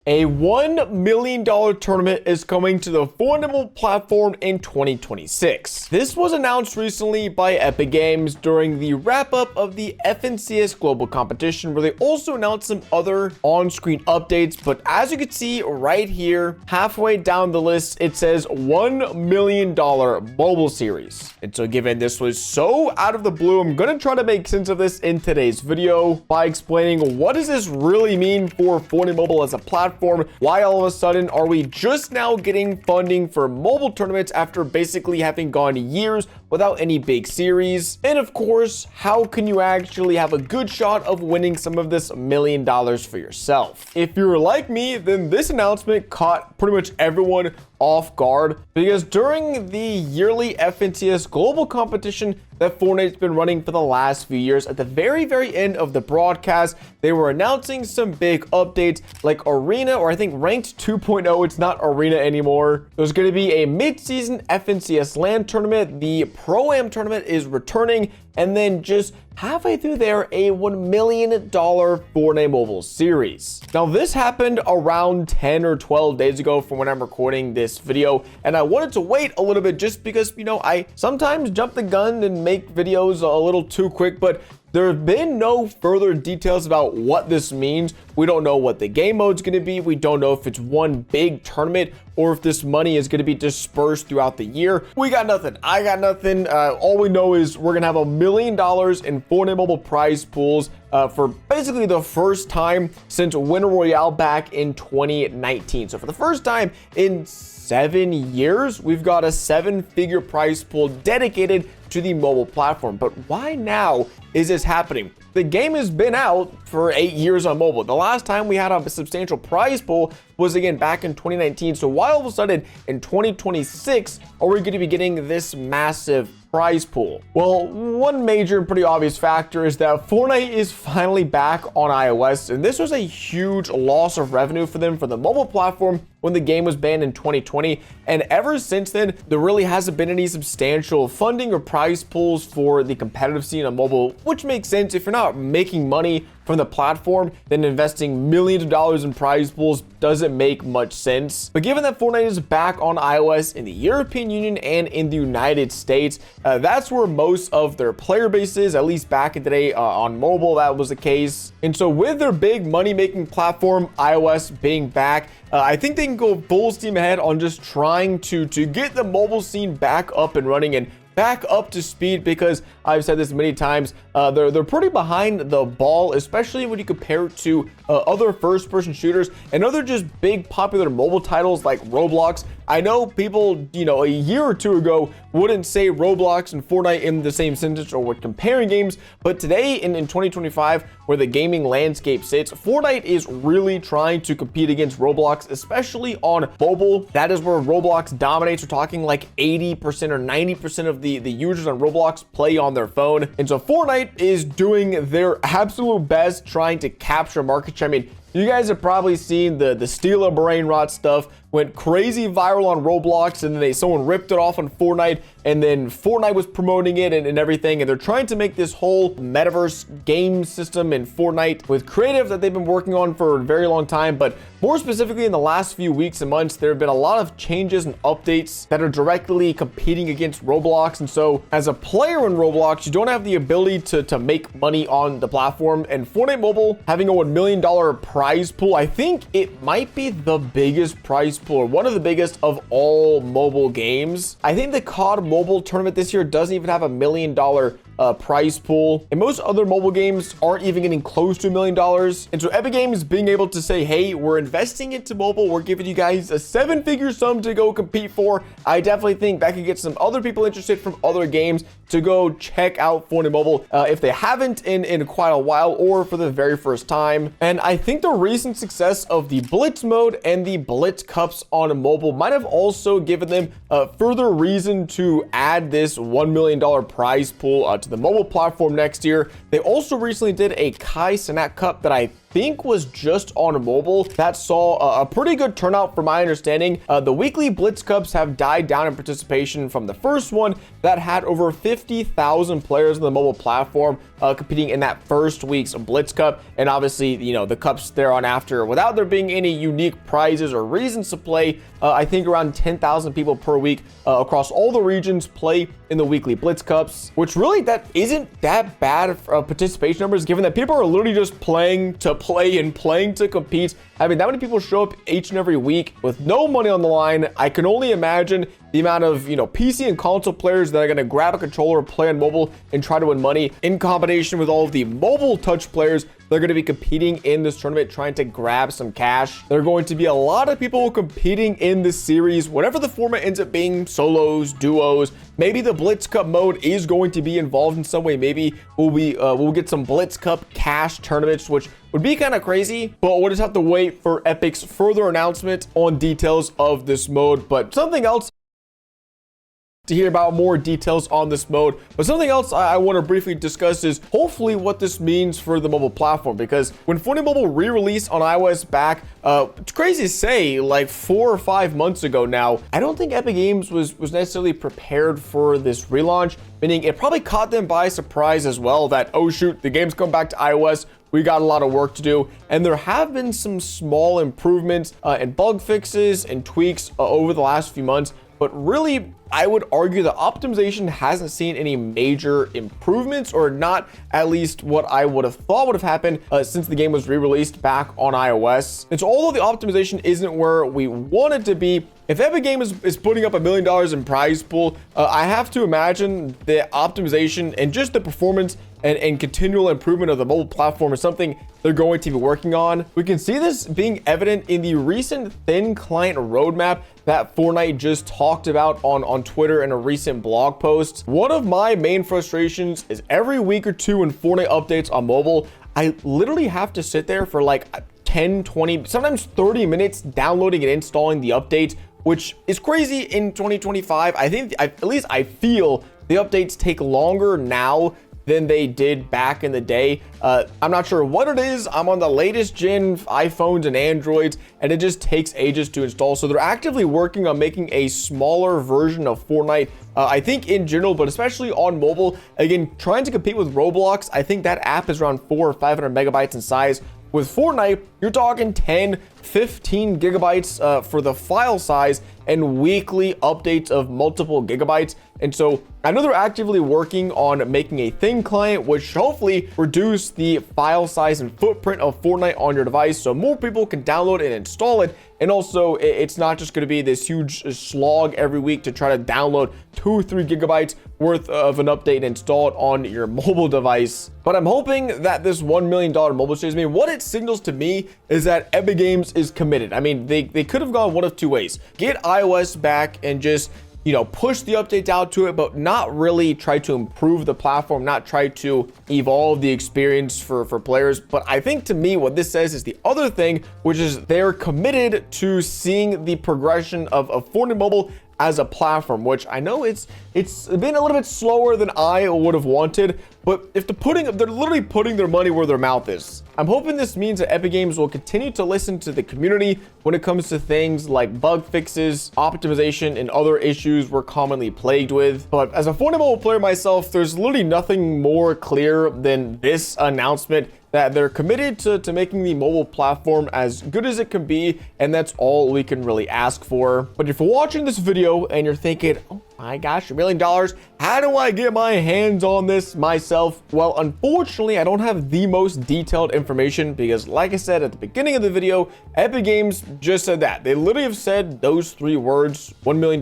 A $1 million tournament is coming to the Fortnite platform in 2026. This was announced recently by Epic Games during the wrap-up of the FNCS Global Competition, where they also announced some other on-screen updates. But as you can see right here, halfway down the list, it says $1 million mobile series. And so given this was so out of the blue, I'm going to try to make sense of this in today's video by explaining what does this really mean for Fortnite Mobile as a platform. Why all of a sudden are we just now getting funding for mobile tournaments after basically having gone years without any big series? And of course, how can you actually have a good shot of winning some of this $1 million for yourself? If you're like me, then this announcement caught pretty much everyone off guard, because during the yearly FNCS global competition that Fortnite's been running for the last few years, at the very end of the broadcast, they were announcing some big updates like Arena, or I think Ranked 2.0. It's not Arena anymore. There's going to be a mid-season FNCS LAN tournament. The Pro-Am tournament is returning, and then just halfway through there, a $1 million Fortnite Mobile series. Now, this happened around 10 or 12 days ago from when I'm recording this video, and I wanted to wait a little bit just because, I sometimes jump the gun and make videos a little too quick, but there have been no further details about what this means. We don't know what the game mode's going to be. We don't know if it's one big tournament or if this money is going to be dispersed throughout the year. We got nothing. I got nothing. All we know is we're going to have $1 million in Fortnite Mobile prize pools for basically the first time since Winter Royale back in 2019. So for the first time in 7 years, we've got a 7-figure prize pool dedicated to the mobile platform. But why now is this happening? The game has been out for 8 years on mobile. The last time we had a substantial prize pool was again back in 2019. So why all of a sudden in 2026 are we going to be getting this massive prize pool? Well, one major and pretty obvious factor is that Fortnite is finally back on iOS, and this was a huge loss of revenue for them for the mobile platform when the game was banned in 2020. And ever since then, there really hasn't been any substantial funding or prize pools for the competitive scene on mobile, which makes sense. If you're not making money from the platform, then investing millions of dollars in prize pools doesn't make much sense. But given that Fortnite is back on iOS in the European Union and in the United States, that's where most of their player base is, at least back in the day on mobile, that was the case. And so with their big money-making platform, iOS being back, I think they can go full steam ahead on just trying to get the mobile scene back up and running and back up to speed, because I've said this many times, they're pretty behind the ball, especially when you compare it to other first-person shooters and other just big popular mobile titles like Roblox. I know people, a year or two ago wouldn't say Roblox and Fortnite in the same sentence or would comparing games, but today in 2025, where the gaming landscape sits, Fortnite is really trying to compete against Roblox, especially on mobile. That is where Roblox dominates. We're talking like 80% or 90% of the users on Roblox play on their phone. And so Fortnite is doing their absolute best trying to capture market share. I mean, you guys have probably seen the steal a brain rot stuff went crazy viral on Roblox, and then someone ripped it off on Fortnite, and then Fortnite was promoting it and everything, and they're trying to make this whole metaverse game system in Fortnite with creative that they've been working on for a very long time. But more specifically, in the last few weeks and months, there have been a lot of changes and updates that are directly competing against Roblox. And so as a player in Roblox, you don't have the ability to make money on the platform. And Fortnite Mobile having a $1 million prize pool, I think it might be the biggest prize pool, or one of the biggest of all mobile games. I think the COD mobile tournament this year doesn't even have $1 million prize pool, and most other mobile games aren't even getting close to $1 million. And so Epic Games being able to say, hey, we're investing into mobile, we're giving you guys a 7-figure sum to go compete for, I definitely think that could get some other people interested from other games to go check out Fortnite Mobile if they haven't in quite a while, or for the very first time. And I think the recent success of the Blitz mode and the Blitz Cups on mobile might have also given them further reason to add this $1 million prize pool to the mobile platform next year. They also recently did a Kai Cenat Cup that I think was just on mobile that saw a pretty good turnout from my understanding. The weekly Blitz Cups have died down in participation from the first one that had over 50,000 players on the mobile platform competing in that first week's Blitz Cup. And obviously, you know, the cups thereon after, without there being any unique prizes or reasons to play, I think around 10,000 people per week across all the regions play in the weekly Blitz Cups, which really that isn't that bad of participation numbers, given that people are literally just playing to play and playing to compete. I mean, that many people show up each and every week with no money on the line. I can only imagine the amount of, you know, PC and console players that are going to grab a controller, play on mobile, and try to win money, in combination with all of the mobile touch players they're going to be competing in this tournament, trying to grab some cash. There are going to be a lot of people competing in this series, whatever the format ends up being, solos, duos. Maybe the Blitz Cup mode is going to be involved in some way. Maybe we'll get some Blitz Cup cash tournaments, which would be kind of crazy, but we'll just have to wait for Epic's further announcement on details of this mode. But something else to hear about more details on this mode. But something else I want to briefly discuss is hopefully what this means for the mobile platform, because when Fortnite Mobile re-released on iOS back, it's crazy to say, like 4 or 5 months ago now, I don't think Epic Games was necessarily prepared for this relaunch, meaning it probably caught them by surprise as well that, oh shoot, the game's come back to iOS. We got a lot of work to do, and there have been some small improvements and bug fixes and tweaks over the last few months. But really, I would argue the optimization hasn't seen any major improvements, or not at least what I would have thought would have happened since the game was re-released back on iOS. And so although the optimization isn't where we want it to be, if Epic Games is putting up $1 million in prize pool, I have to imagine the optimization and just the performance and continual improvement of the mobile platform is something they're going to be working on. We can see this being evident in the recent thin client roadmap that Fortnite just talked about on Twitter in a recent blog post. One of my main frustrations is every week or two when Fortnite updates on mobile, I literally have to sit there for like 10, 20, sometimes 30 minutes downloading and installing the updates, which is crazy in 2025. I think, at least I feel the updates take longer now than they did back in the day. I'm not sure what it is. I'm on the latest gen iPhones and Androids, and it just takes ages to install. So they're actively working on making a smaller version of Fortnite, I think in general, but especially on mobile. Again, trying to compete with Roblox, I think that app is around 400 or 500 megabytes in size. With Fortnite, you're talking 10, 15 gigabytes for the file size, and weekly updates of multiple gigabytes. And so I know they're actively working on making a thin client, which should hopefully reduce the file size and footprint of Fortnite on your device, so more people can download and install it. And also, it's not just going to be this huge slog every week to try to download 2 or 3 gigabytes worth of an update and install it on your mobile device. But I'm hoping that this $1 million mobile series, I mean, what it signals to me is that Epic Games is committed. I mean, they could have gone one of two ways. Get iOS back and just, you know, push the updates out to it, but not really try to improve the platform, not try to evolve the experience for players. But I think, to me, what this says is the other thing, which is they're committed to seeing the progression of Fortnite Mobile as a platform, which I know it's been a little bit slower than I would have wanted, but if they're literally putting their money where their mouth is. I'm hoping this means that Epic Games will continue to listen to the community when it comes to things like bug fixes, optimization, and other issues we're commonly plagued with. But as a Fortnite Mobile player myself, there's literally nothing more clear than this announcement that they're committed to making the mobile platform as good as it can be, and that's all we can really ask for. But if you're watching this video and you're thinking, oh my gosh, $1 million, how do I get my hands on this myself? Well, unfortunately, I don't have the most detailed information because, like I said at the beginning of the video, Epic Games just said that. They literally have said those 3 words, $1 million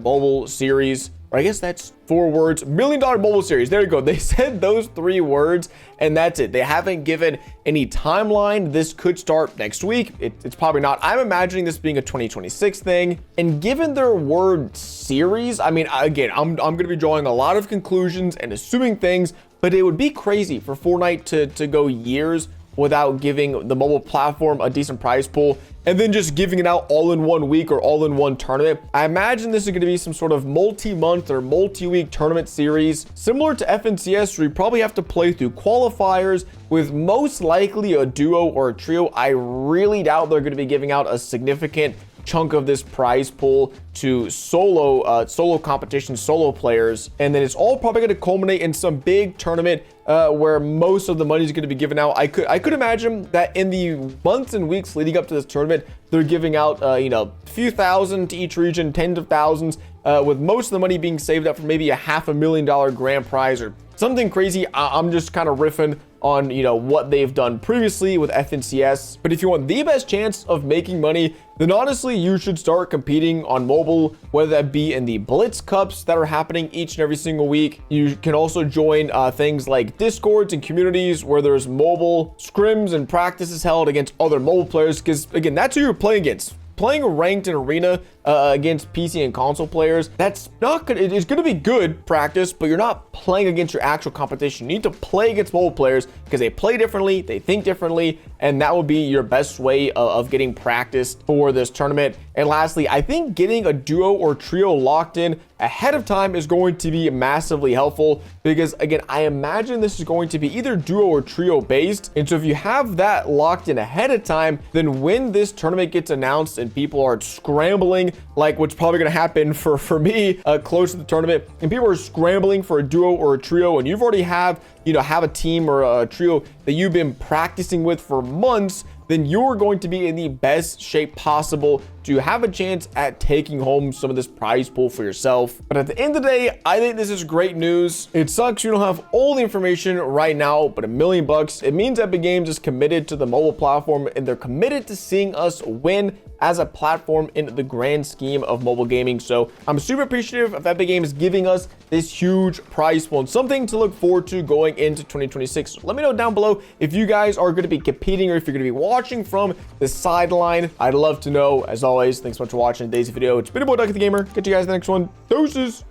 mobile series. Or I guess that's 4 words, $1 million mobile series. There you go. They said those 3 words, and that's it. They haven't given any timeline. This could start next week. It's probably not. I'm imagining this being a 2026 thing. And given their word series, I mean, again, I'm going to be drawing a lot of conclusions and assuming things, but it would be crazy for Fortnite to go years without giving the mobile platform a decent prize pool. and then just giving it out all in one week or all in one tournament. I imagine this is going to be some sort of multi-month or multi-week tournament series, similar to FNCS, where you probably have to play through qualifiers with most likely a duo or a trio. I really doubt they're going to be giving out a significant chunk of this prize pool to solo competition, solo players, and then it's all probably going to culminate in some big tournament where most of the money is going to be given out. I could imagine that in the months and weeks leading up to this tournament, they're giving out a few thousand to each region, tens of thousands, with most of the money being saved up for maybe a $500,000 grand prize or something crazy. I'm just kind of riffing on what they've done previously with FNCS. But if you want the best chance of making money, then honestly you should start competing on mobile, whether that be in the Blitz Cups that are happening each and every single week. You can also join things like Discords and communities where there's mobile scrims and practices held against other mobile players, because again, that's who you're playing against. Playing ranked in arena against PC and console players, that's not good. It's going to be good practice, but you're not playing against your actual competition. You need to play against mobile players because they play differently, they think differently, and that will be your best way of getting practice for this tournament. And lastly, I think getting a duo or trio locked in ahead of time is going to be massively helpful, because again, I imagine this is going to be either duo or trio based. And so if you have that locked in ahead of time, then when this tournament gets announced and people are scrambling, like what's probably going to happen for me close to the tournament, and people are scrambling for a duo or a trio, and you've already have a team or a trio that you've been practicing with for months, then you're going to be in the best shape possible to have a chance at taking home some of this prize pool for yourself. But at the end of the day, I think this is great news. It sucks you don't have all the information right now, but $1 million, it means Epic Games is committed to the mobile platform, and they're committed to seeing us win as a platform in the grand scheme of mobile gaming. So I'm super appreciative of Epic Games giving us this huge prize pool and something to look forward to going into 2026. So let me know down below if you guys are going to be competing or if you're going to be watching from the sideline. I'd love to know. As always, thanks so much for watching today's video. It's been your boy DuckyTheGamer. Catch you guys in the next one. Deuces.